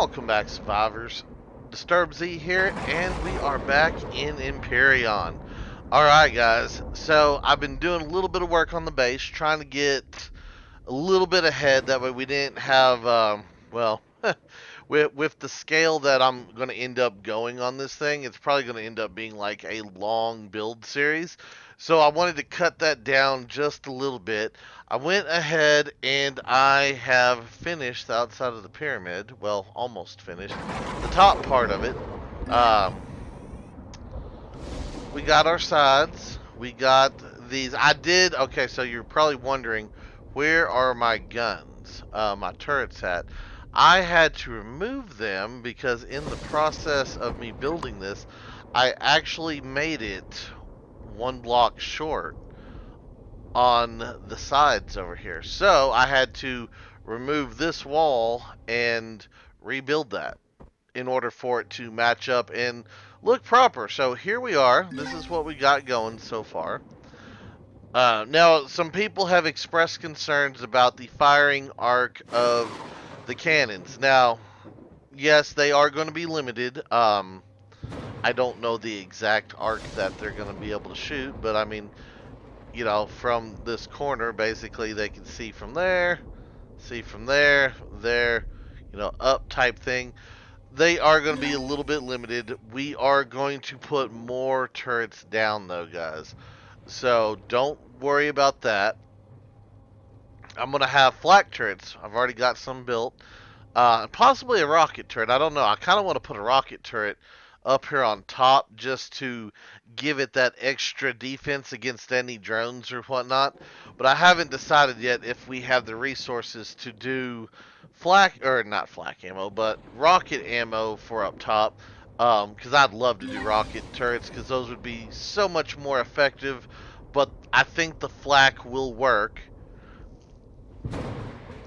Welcome back, survivors. DisturbZ here, and we are back in Empyrion. Alright, guys, so I've been doing a little bit of work on the base, trying to get a little bit ahead. That way we didn't have, well, with the scale that I'm going to end up going on this thing, it's probably going to end up being like a long build series. So I wanted to cut that down just a little bit. I went ahead and I have finished the outside of the pyramid. Well, almost finished. The top part of it. Um, we got our sides. We got these. Okay, so you're probably wondering, where are my guns? My turrets at? I had to remove them because in the process of me building this, I actually made it one block short on the sides over here. So I had to remove this wall and rebuild that in order for it to match up and look proper. So here we are. This is what we got going so far. Now, some people have expressed concerns about the firing arc of the cannons. Now, yes, they are going to be limited. I don't know the exact arc that they're going to be able to shoot, but I mean, from this corner, basically, they can see from there, there, up type thing. They are going to be a little bit limited. We are going to put more turrets down, though, guys. So don't worry about that. I'm going to have flak turrets. I've already got some built. Possibly a rocket turret. I don't know. I kind of want to put a rocket turret up here on top just to give it that extra defense against any drones or whatnot. But I haven't decided yet if we have the resources to do not flak ammo, but rocket ammo for up top. Because I'd love to do rocket turrets because those would be so much more effective. But I think the flak will work.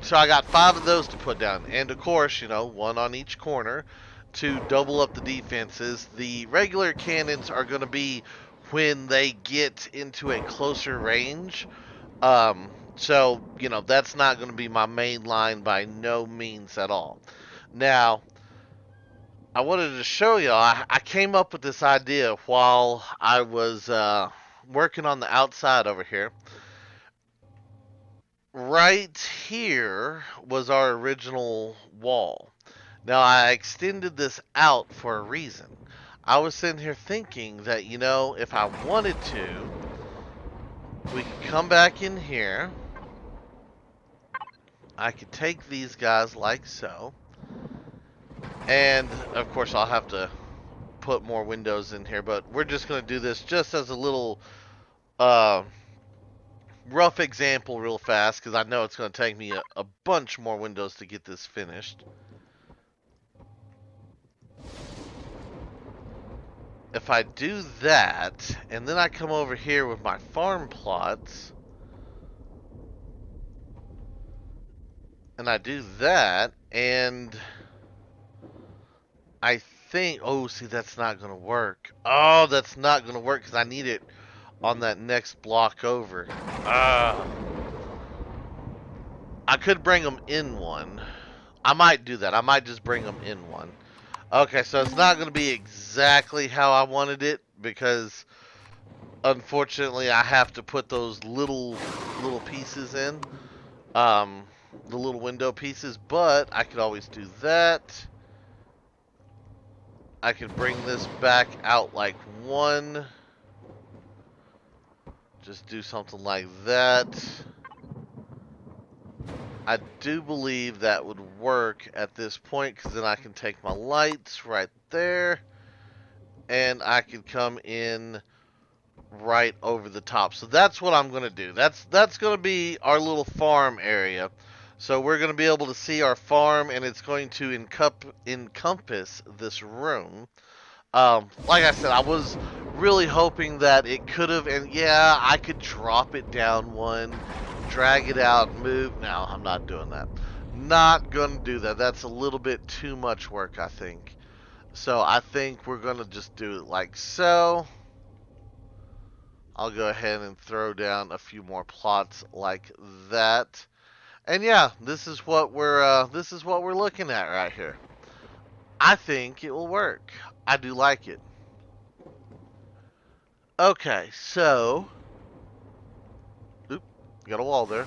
So I got 5 of those to put down. And of course, one on each corner to double up the defenses. The regular cannons are going to be when they get into a closer range. So, that's not going to be my main line by no means at all. Now, I wanted to show y'all, I came up with this idea while I was working on the outside over here. Right here was our original wall. Now, I extended this out for a reason. I was sitting here thinking that, if I wanted to, we could come back in here. I could take these guys like so. And, of course, I'll have to put more windows in here, but we're just going to do this just as a little rough example real fast, because I know it's going to take me a bunch more windows to get this finished. If I do that, and then I come over here with my farm plots, and I do that, and I think, oh, see, that's not going to work. Oh, that's not going to work because I need it on that next block over. I could bring them in one. I might do that. I might just bring them in one. Okay, so it's not going to be exactly how I wanted it because unfortunately I have to put those little pieces in. The little window pieces, but I could always do that. I could bring this back out like one. Just do something like that. I do believe that would work at this point because then I can take my lights right there and I could come in right over the top. So that's what I'm going to do. That's going to be our little farm area. So we're going to be able to see our farm, and it's going to encompass this room. Like I said, I was really hoping that it could have, and yeah, I could drop it down one, drag it out, move. No, I'm not doing that. Not going to do that. That's a little bit too much work, I think. So I think we're going to just do it like so. I'll go ahead and throw down a few more plots like that. And yeah, this is what we're looking at right here. I think it will work. I do like it. Okay, so... Oop, got a wall there.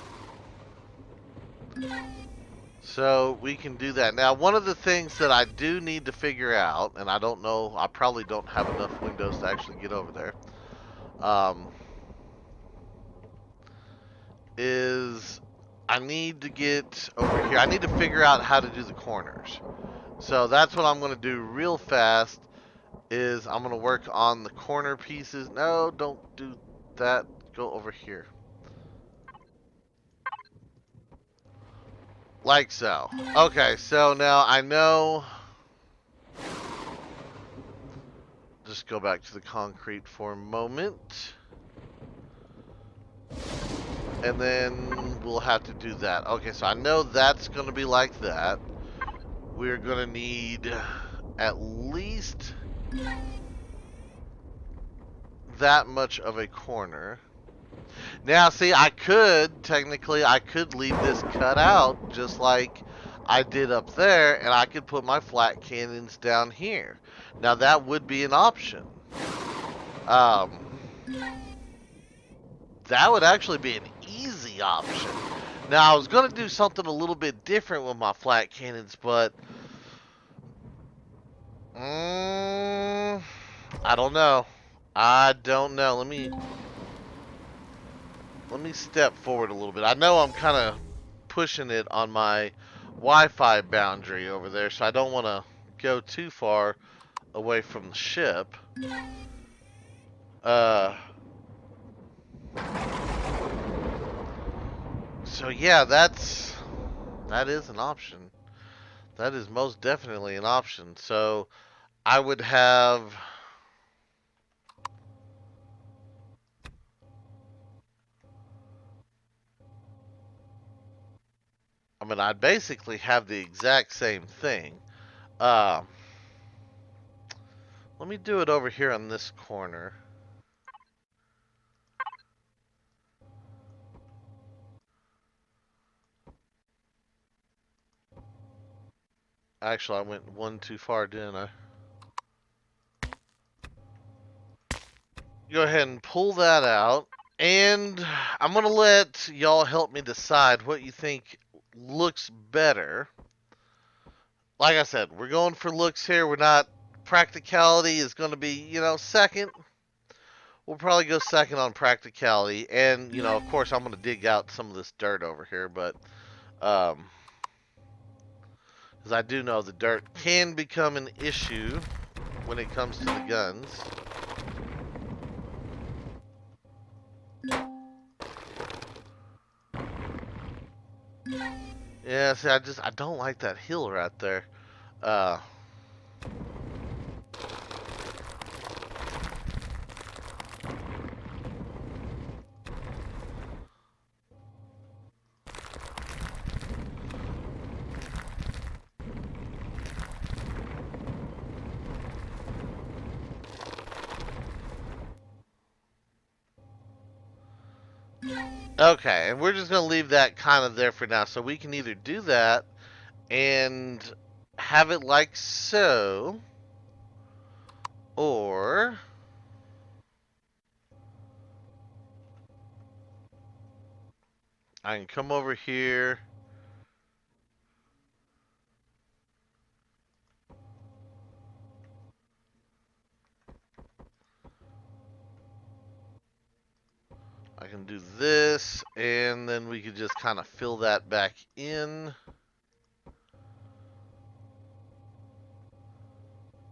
So we can do that. Now, one of the things that I do need to figure out, and I don't know, I probably don't have enough windows to actually get over there, um, is I need to get over here. I need to figure out how to do the corners. So that's what I'm going to do real fast, is I'm going to work on the corner pieces. No, don't do that. Go over here. Like so. Okay, so now I know... Just go back to the concrete for a moment. And then we'll have to do that. Okay, so I know that's going to be like that. We're going to need at least that much of a corner. Now, see, technically, I could leave this cut out just like I did up there, and I could put my flat cannons down here. Now, that would be an option. That would actually be an easy option. Now, I was going to do something a little bit different with my flat cannons, but... I don't know. I don't know. Let me step forward a little bit. I know I'm kind of pushing it on my Wi-Fi boundary over there, so I don't want to go too far away from the ship. So yeah, that is an option. That is most definitely an option. So I would have... I mean, I'd basically have the exact same thing. Uh, Let me do it over here on this corner. Actually, I went one too far, didn't I? Go ahead and pull that out. And I'm going to let y'all help me decide what you think looks better. Like I said, we're going for looks here. We're not... Practicality is going to be, second. We'll probably go second on practicality. And, of course, I'm going to dig out some of this dirt over here. But, because I do know the dirt can become an issue when it comes to the guns. Yeah, see, I don't like that hill right there. Okay, and we're just going to leave that kind of there for now. So we can either do that and have it like so, or I can come over here. I can do this, and then we could just kind of fill that back in.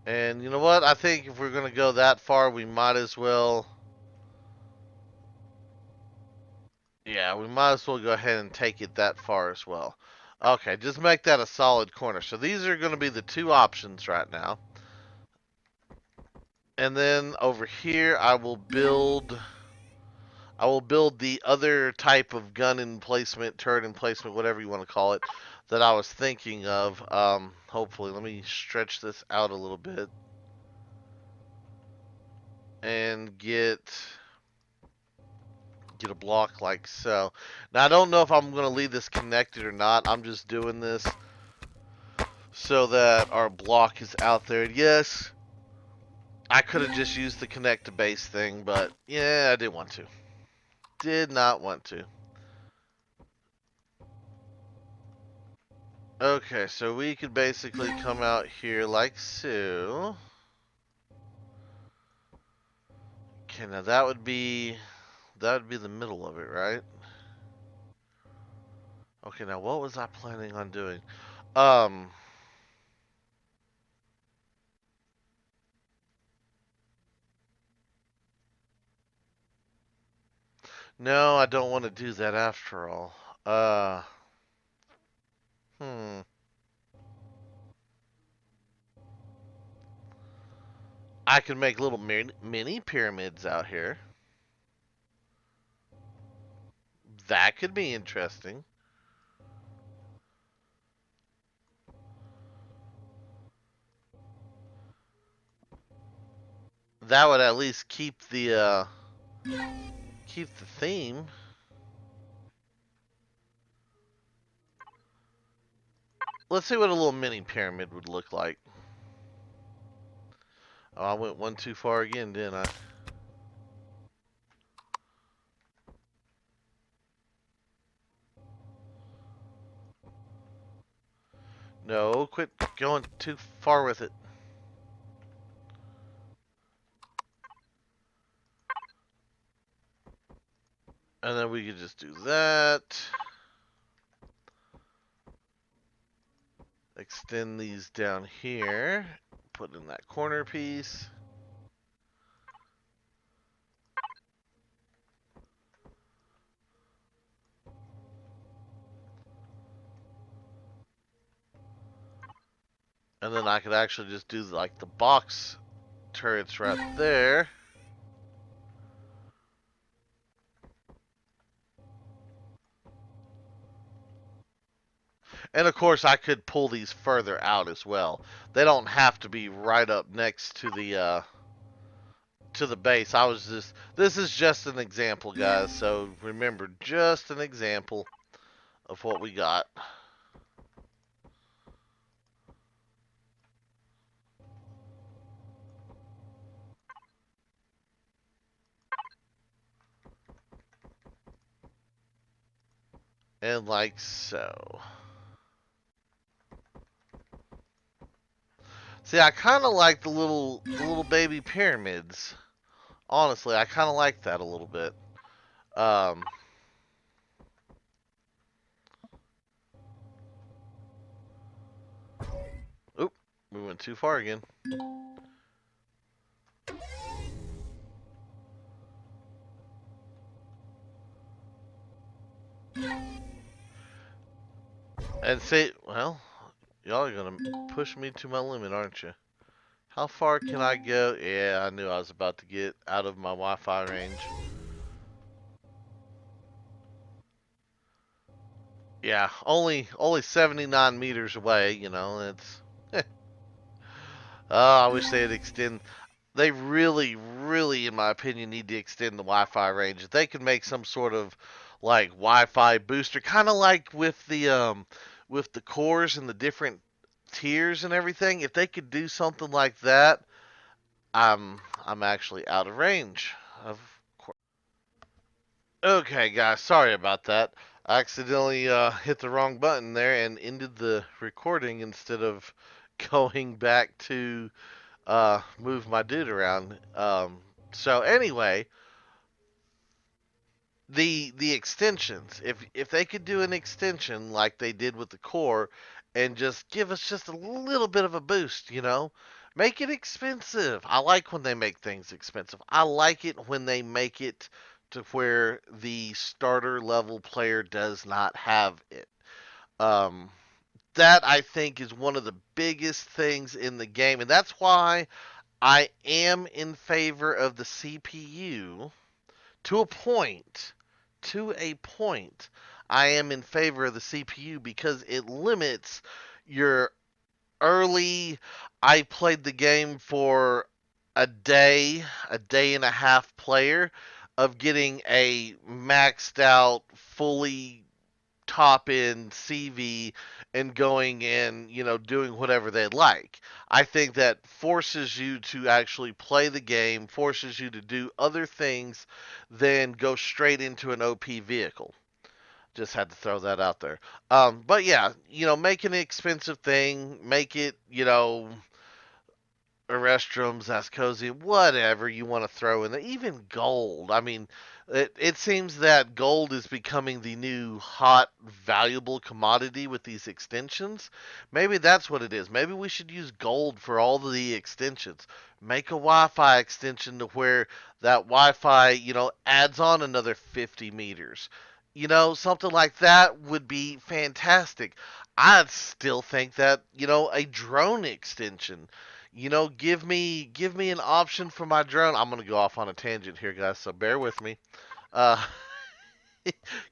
And you know what? I think if we're going to go that far, we might as well... Yeah, we might as well go ahead and take it that far as well. Okay, just make that a solid corner. So these are going to be the two options right now. And then over here, I will build the other type of gun emplacement, turret emplacement, whatever you want to call it, that I was thinking of. Hopefully, let me stretch this out a little bit and get a block like so. Now, I don't know if I'm going to leave this connected or not. I'm just doing this so that our block is out there. And yes, I could have just used the connect to base thing, but yeah, I didn't want to. Did not want to. Okay, so we could basically come out here like so. Okay, now that would be the middle of it, right? Okay, now what was I planning on doing? Um, no, I don't want to do that after all. Uh, hmm. I could make little mini pyramids out here. That could be interesting. That would at least keep the theme. Let's see what a little mini pyramid would look like. Oh, I went one too far again, didn't I? No, quit going too far with it. And then we could just do that. Extend these down here. Put in that corner piece. And then I could actually just do like the box turrets right there. And of course I could pull these further out as well. They don't have to be right up next to the base. This is just an example, guys. So remember, just an example of what we got. And like so. See, I kind of like the little baby pyramids. Honestly, I kind of like that a little bit. Um, oop, we went too far again. And say, well, y'all are gonna push me to my limit, aren't you? How far can I go? Yeah, I knew I was about to get out of my Wi-Fi range. Yeah, only 79 meters away. It's. Oh, I wish they'd extend. They really, really, in my opinion, need to extend the Wi-Fi range. If they could make some sort of like Wi-Fi booster, kind of like with the cores and the different tiers and everything. If they could do something like that, I'm actually out of range. Of course. Okay, guys, sorry about that. I accidentally hit the wrong button there and ended the recording instead of going back to move my dude around. So anyway, the extensions. If they could do an extension like they did with the core, and just give us just a little bit of a boost, make it expensive. I like when they make things expensive. I like it when they make it to where the starter level player does not have it. Um, that I think is one of the biggest things in the game, and that's why I am in favor of the CPU to a point. To a point, I am in favor of the CPU because it limits your early. I played the game for a day and a half player of getting a maxed out, fully top end CV and going and, doing whatever they'd like. I think that forces you to actually play the game, forces you to do other things than go straight into an OP vehicle. Just had to throw that out there. But yeah, make an expensive thing, make it, restrooms, that's cozy, whatever you want to throw in there, even gold. I mean, it seems that gold is becoming the new hot, valuable commodity with these extensions. Maybe that's what it is. Maybe we should use gold for all of the extensions. Make a Wi Fi extension to where that Wi Fi, adds on another 50 meters. Something like that would be fantastic. I still think that, a drone extension, give me an option for my drone. I'm gonna go off on a tangent here, guys, so bear with me. Uh,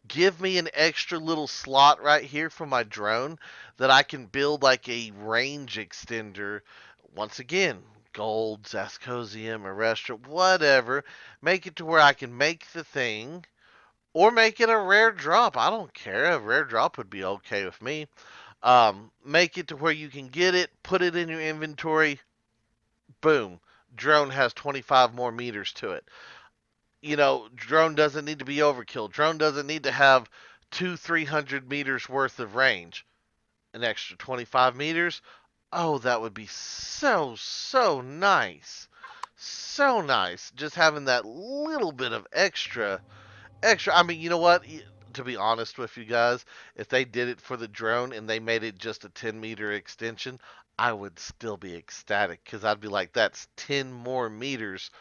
give me an extra little slot right here for my drone that I can build like a range extender. Once again, gold, Zascosium, Arrestra, whatever. Make it to where I can make the thing, or make it a rare drop. I don't care. A rare drop would be okay with me. Make it to where you can get it, put it in your inventory, boom, drone has 25 more meters to it. Drone doesn't need to be overkill. Drone doesn't need to have 300 meters worth of range. An extra 25 meters. Oh, that would be so, so nice. So nice. Just having that little bit of extra. I mean, you know what? To be honest with you guys, if they did it for the drone and they made it just a 10-meter extension, I would still be ecstatic because I'd be like, that's 10 more meters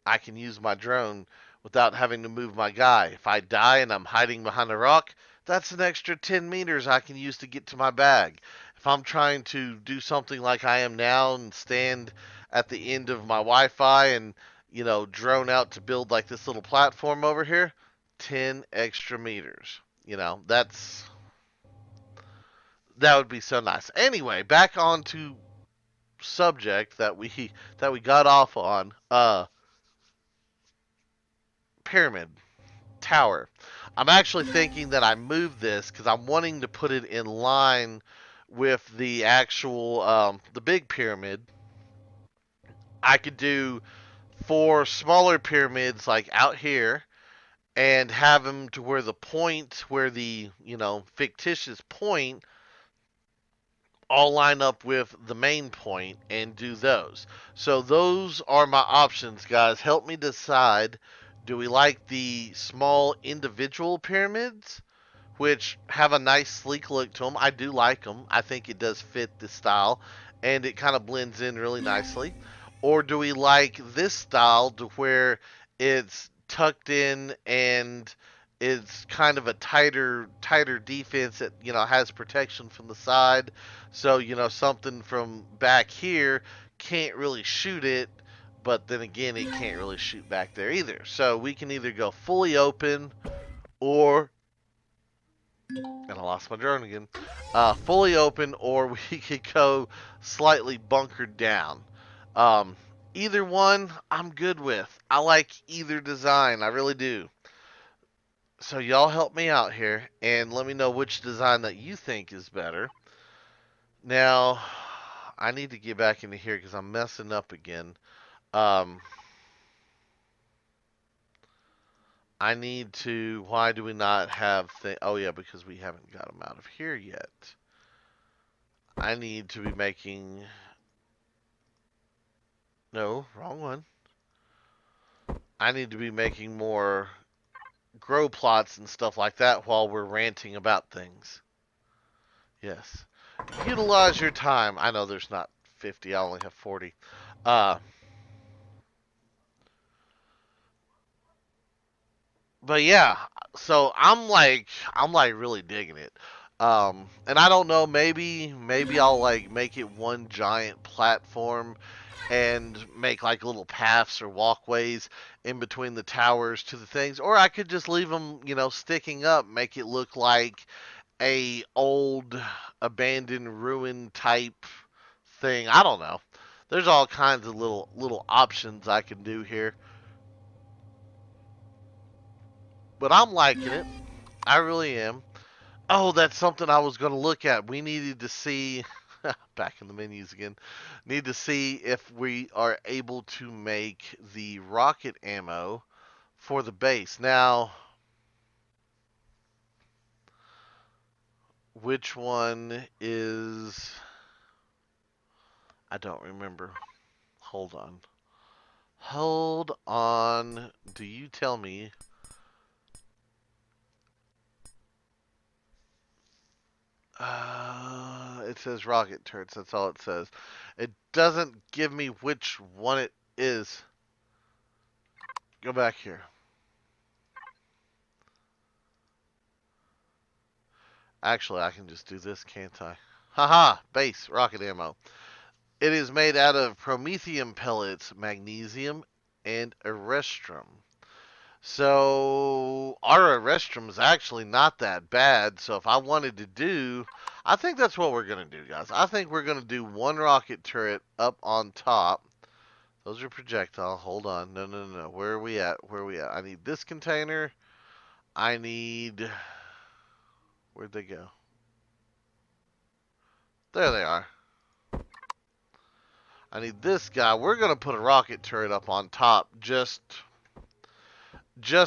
I can use my drone without having to move my guy. If I die and I'm hiding behind a rock, that's an extra 10 meters I can use to get to my bag. If I'm trying to do something like I am now and stand at the end of my Wi Fi and, drone out to build like this little platform over here, 10 extra meters. That would be so nice. Anyway, back on to subject that we got off on. Pyramid tower. I'm actually thinking that I move this because I'm wanting to put it in line with the actual the big pyramid. I could do four smaller pyramids like out here and have them to where the point where the fictitious point all line up with the main point and do those. So those are my options, guys. Help me decide. Do we like the small individual pyramids, which have a nice sleek look to them? I do like them. I think it does fit the style, and it kind of blends in really nicely. Or do we like this style to where it's tucked in and it's kind of a tighter defense that has protection from the side, so something from back here can't really shoot it, but then again it can't really shoot back there either. So we can either go fully open or, and I lost my drone again. Fully open, or we could go slightly bunkered down. Um, Either one, I'm good with. I like either design. I really do. So y'all help me out here and let me know which design that you think is better. Now, I need to get back into here because I'm messing up again. Um, I need to. Why do we not have? Oh yeah, because we haven't got them out of here yet. I need to be making. No, wrong one. I need to be making more grow plots and stuff like that while we're ranting about things. Yes. Utilize your time. I know there's not 50, I only have 40. Uh, but yeah, so I'm like really digging it. And I don't know, maybe I'll like make it one giant platform and make like little paths or walkways in between the towers to the things, or I could just leave them, sticking up, make it look like a old abandoned ruin type thing. I don't know. There's all kinds of little options I can do here, but I'm liking it. I really am. Oh, that's something I was going to look at. We needed to see, back in the menus again, need to see if we are able to make the rocket ammo for the base. Now, which one is. I don't remember. Hold on. Hold on. Do you tell me? It says rocket turrets. That's all it says. It doesn't give me which one it is. Go back here. Actually, I can just do this, can't I? Haha! Base rocket ammo. It is made out of promethium pellets, magnesium, and erestrum. So our erestrum is actually not that bad. So if I wanted to do, I think that's what we're gonna do, guys. I think we're gonna do one rocket turret up on top. Those are projectile. Hold on. No, no, no, no. Where are we at? Where are we at? I need this container. I need. Where'd they go? There they are. I need this guy. We're gonna put a rocket turret up on top, just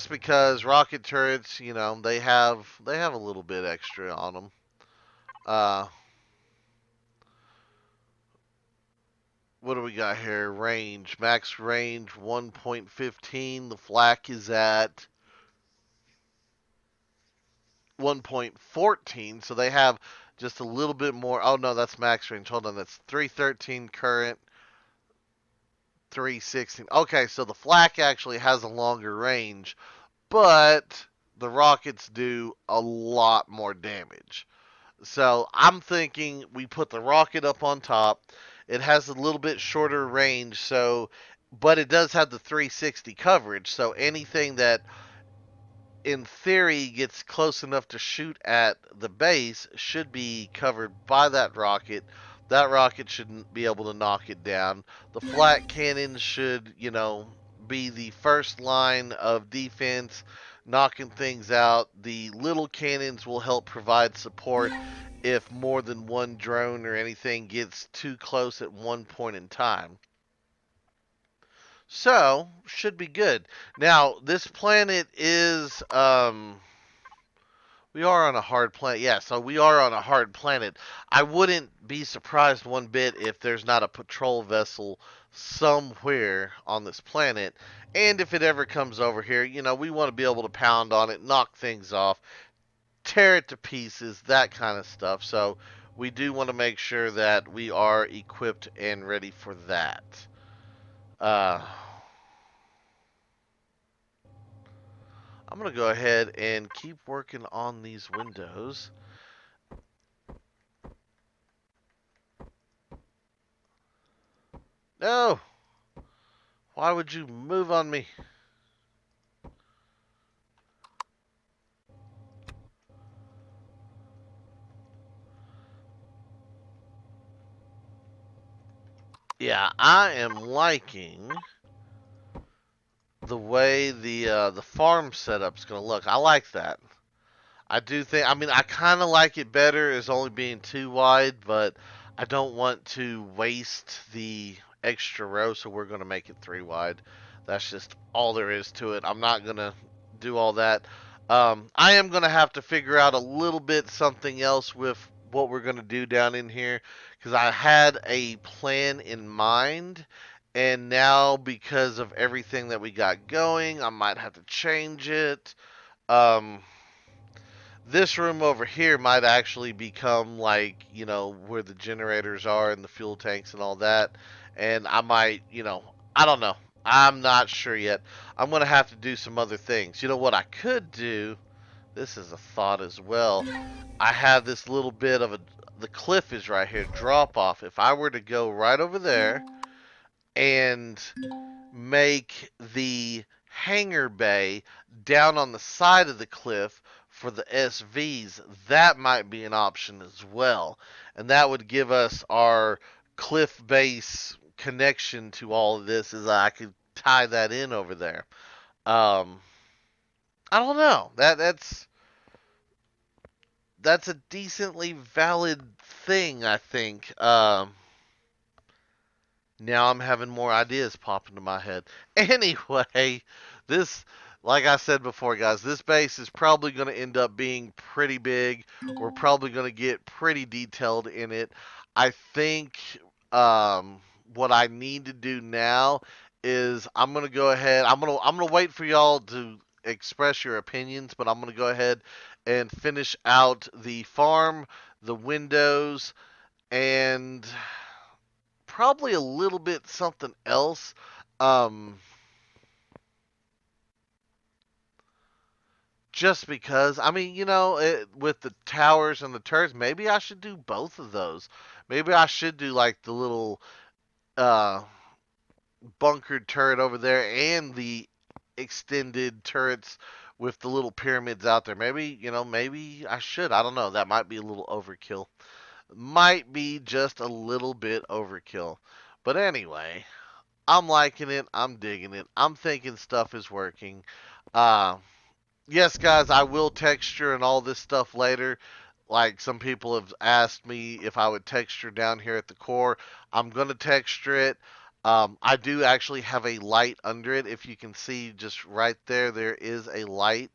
because rocket turrets, they have a little bit extra on them. Uh, what do we got here? Range, max range 1.15. The flak is at 1.14, so they have just a little bit more. Oh no, that's max range. Hold on, that's 313 current, 316. Okay, so the flak actually has a longer range, but the rockets do a lot more damage. So I'm thinking we put the rocket up on top. It has a little bit shorter range, but it does have the 360 coverage. So anything that in theory gets close enough to shoot at the base should be covered by that rocket. That rocket shouldn't be able to knock it down. The flat cannon should, be the first line of defense, knocking things out. The little cannons will help provide support if more than one drone or anything gets too close at one point in time. So, should be good. Now, this planet is we are on a hard planet. Yeah, so we are on a hard planet. I wouldn't be surprised one bit if there's not a patrol vessel somewhere on this planet. And if it ever comes over here, we want to be able to pound on it, knock things off, tear it to pieces, that kind of stuff. So we do want to make sure that we are equipped and ready for that. Uh, I'm going to go ahead and keep working on these windows. No! Why would you move on me? Yeah, I am liking the way the farm setup's gonna look. I like that. I do think. I mean, I kind of like it better as only being two wide, but I don't want to waste the extra row, so we're gonna make it three wide. That's just all there is to it. I'm not gonna do all that. I am gonna have to figure out a little bit something else with what we're gonna do down in here because I had a plan in mind. And now, because of everything that we got going, I might have to change it. Um, this room over here might actually become like, where the generators are and the fuel tanks and all that. And I might, I don't know. I'm not sure yet. I'm going to have to do some other things. You know what I could do? This is a thought as well. I have this little bit of the cliff is right here, drop off. If I were to go right over there and make the hangar bay down on the side of the cliff for the SVs, that might be an option as well. And that would give us our cliff base connection to all of this as I could tie that in over there. Um, I don't know. that's a decently valid thing, I think. Now I'm having more ideas pop into my head. Anyway, this, like I said before, guys, this base is probably going to end up being pretty big. We're probably going to get pretty detailed in it. I think um, what I need to do now is I'm going to go ahead. I'm gonna wait for y'all to express your opinions, but I'm going to go ahead and finish out the farm, the windows, and probably a little bit something else. Um, just because, I mean, with the towers and the turrets, maybe I should do both of those. Maybe I should do like the little uh, bunkered turret over there and the extended turrets with the little pyramids out there. Maybe I should. I don't know. That might be a little overkill. Might be just a little bit overkill. But anyway, I'm liking it. I'm digging it. I'm thinking stuff is working. Uh, yes, guys, I will texture and all this stuff later. Like some people have asked me if I would texture down here at the core. I'm going to texture it. I do actually have a light under it. If you can see just right there, there is a light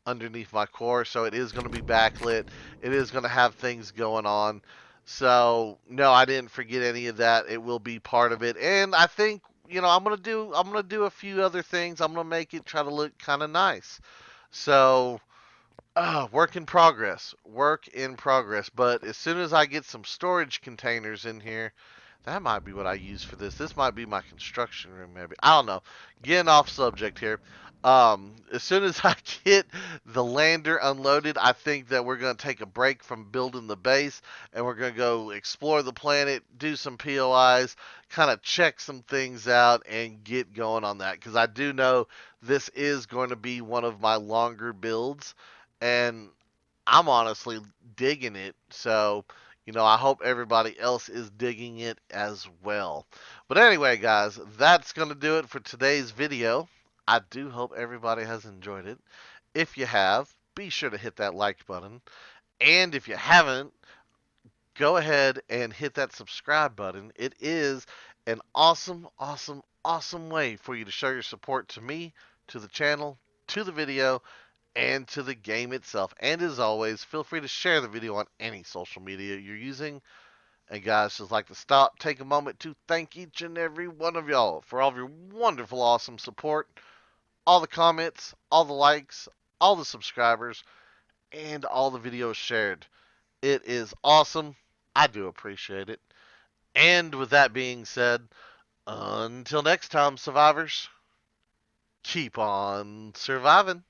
underneath my core, so it is going to be backlit. It is going to have things going on. So no, I didn't forget any of that. It will be part of it, and I think I'm gonna do a few other things. I'm gonna make it try to look kind of nice. So work in progress, work in progress. But as soon as I get some storage containers in here, that might be what I use for this. This might be my construction room, maybe. I don't know. Getting off subject here. As soon as I get the lander unloaded, I think that we're going to take a break from building the base and we're going to go explore the planet, do some POIs, kind of check some things out, and get going on that. Because I do know this is going to be one of my longer builds, and I'm honestly digging it. So, I hope everybody else is digging it as well. But anyway, guys, that's going to do it for today's video. I do hope everybody has enjoyed it. If you have, be sure to hit that like button. And if you haven't, go ahead and hit that subscribe button. It is an awesome, awesome, awesome way for you to show your support to me, to the channel, to the video, and to the game itself. And as always, feel free to share the video on any social media you're using. And guys, just like to take a moment to thank each and every one of y'all for all of your wonderful, awesome support, all the comments, all the likes, all the subscribers, and all the videos shared. It is awesome. I do appreciate it. And with that being said, until next time, survivors, keep on surviving.